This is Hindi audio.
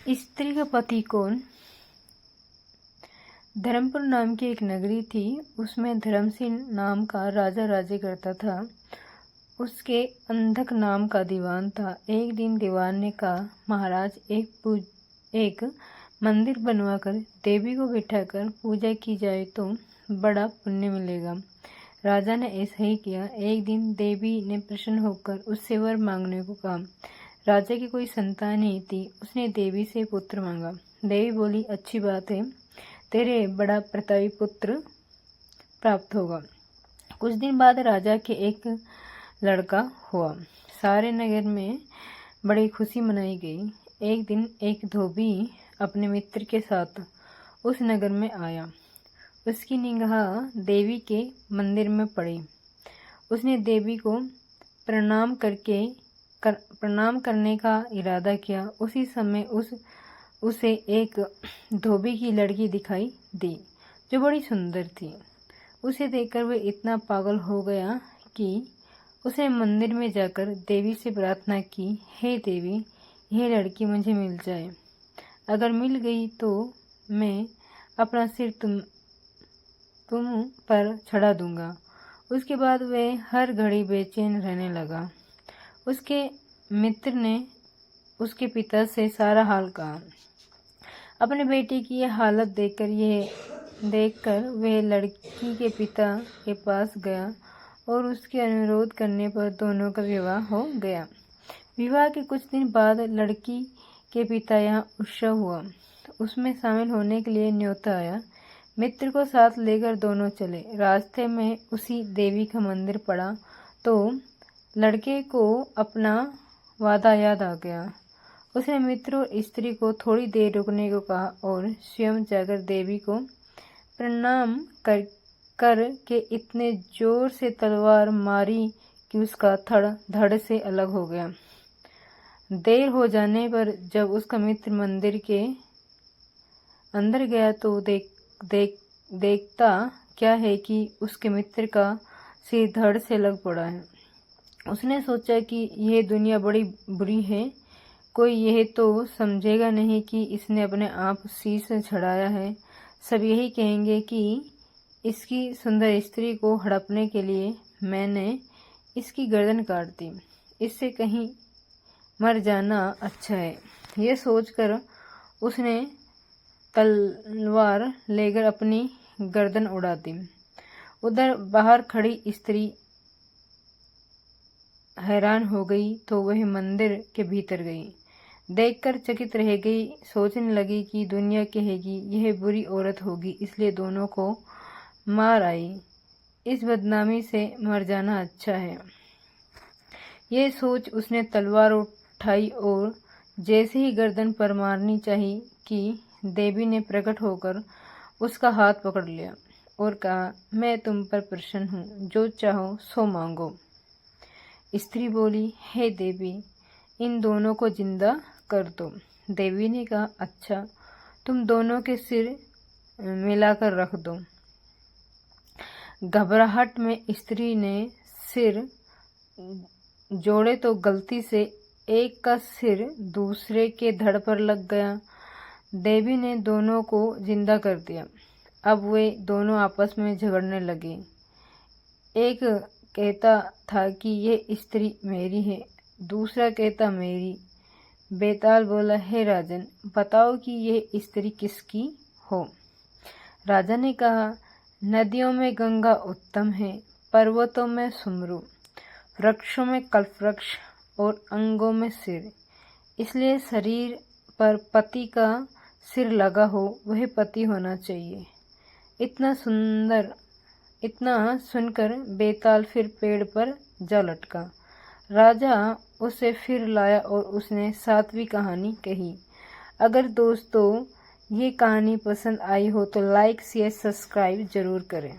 स्त्री का पति कौन? धर्मपुर नाम की एक नगरी थी। उसमें धर्मसिंह नाम का राजा राज्य करता था। उसके अंधक नाम का दीवान था। एक दिन दीवान ने कहा, महाराज, एक मंदिर बनवाकर देवी को बिठाकर पूजा की जाए तो बड़ा पुण्य मिलेगा। राजा ने ऐसा ही किया। एक दिन देवी ने प्रसन्न होकर उससे वर मांगने को कहा। राजा की कोई संतान नहीं थी। उसने देवी से पुत्र मांगा। देवी बोली, अच्छी बात है, तेरे बड़ा प्रतापी पुत्र प्राप्त होगा। कुछ दिन बाद राजा के एक लड़का हुआ। सारे नगर में बड़ी खुशी मनाई गई। एक दिन एक धोबी अपने मित्र के साथ उस नगर में आया। उसकी निगाह देवी के मंदिर में पड़ी। उसने देवी को प्रणाम करने का इरादा किया। उसी समय उसे एक धोबी की लड़की दिखाई दी जो बड़ी सुंदर थी। उसे देखकर वह इतना पागल हो गया कि उसने मंदिर में जाकर देवी से प्रार्थना की, हे देवी, यह लड़की मुझे मिल जाए। अगर मिल गई तो मैं अपना सिर तुम पर चढ़ा दूंगा। उसके बाद वह हर घड़ी बेचैन रहने लगा। उसके मित्र ने उसके पिता से सारा हाल कहा। अपने बेटे की यह हालत देखकर वह लड़की के पिता के पास गया और उसके अनुरोध करने पर दोनों का विवाह हो गया। विवाह के कुछ दिन बाद लड़की के पिता यहाँ उत्सव हुआ। उसमें शामिल होने के लिए न्योता आया। मित्र को साथ लेकर दोनों चले। रास्ते में उसी देवी का मंदिर पड़ा तो लड़के को अपना वादा याद आ गया। उसने मित्र और स्त्री को थोड़ी देर रुकने को कहा और स्वयं जाकर देवी को प्रणाम करके इतने जोर से तलवार मारी कि उसका धड़ से अलग हो गया। देर हो जाने पर जब उसका मित्र मंदिर के अंदर गया तो देखता क्या है कि उसके मित्र का सिर धड़ से लग पड़ा है। उसने सोचा कि यह दुनिया बड़ी बुरी है। कोई यह तो समझेगा नहीं कि इसने अपने आप शीश चढ़ाया है। सब यही कहेंगे कि इसकी सुंदर स्त्री को हड़पने के लिए मैंने इसकी गर्दन काट दी। इससे कहीं मर जाना अच्छा है। यह सोचकर उसने तलवार लेकर अपनी गर्दन उड़ा दी। उधर बाहर खड़ी स्त्री हैरान हो गई तो वह मंदिर के भीतर गई। देखकर चकित रह गई। सोचने लगी कि दुनिया कहेगी यह बुरी औरत होगी, इसलिए दोनों को मार आई। इस बदनामी से मर जाना अच्छा है। यह सोच उसने तलवार उठाई और जैसे ही गर्दन पर मारनी चाहिए कि देवी ने प्रकट होकर उसका हाथ पकड़ लिया और कहा, मैं तुम पर प्रसन्न हूँ, जो चाहो सो मांगो। स्त्री बोली, हे देवी, इन दोनों को जिंदा कर दो। देवी ने कहा, अच्छा, तुम दोनों के सिर मिलाकर रख दो। घबराहट में स्त्री ने सिर जोड़े तो गलती से एक का सिर दूसरे के धड़ पर लग गया। देवी ने दोनों को जिंदा कर दिया। अब वे दोनों आपस में झगड़ने लगे। एक कहता था कि ये स्त्री मेरी है, दूसरा कहता मेरी। बेताल बोला, हे राजन, बताओ कि ये स्त्री किसकी हो। राजा ने कहा, नदियों में गंगा उत्तम है, पर्वतों में सुमरु, वृक्षों में कल्पवृक्ष और अंगों में सिर। इसलिए शरीर पर पति का सिर लगा हो वह पति होना चाहिए। इतना सुनकर बेताल फिर पेड़ पर जा लटका। राजा उसे फिर लाया और उसने 7वीं कहानी कही। अगर दोस्तों ये कहानी पसंद आई हो तो लाइक, शेयर, सब्सक्राइब जरूर करें।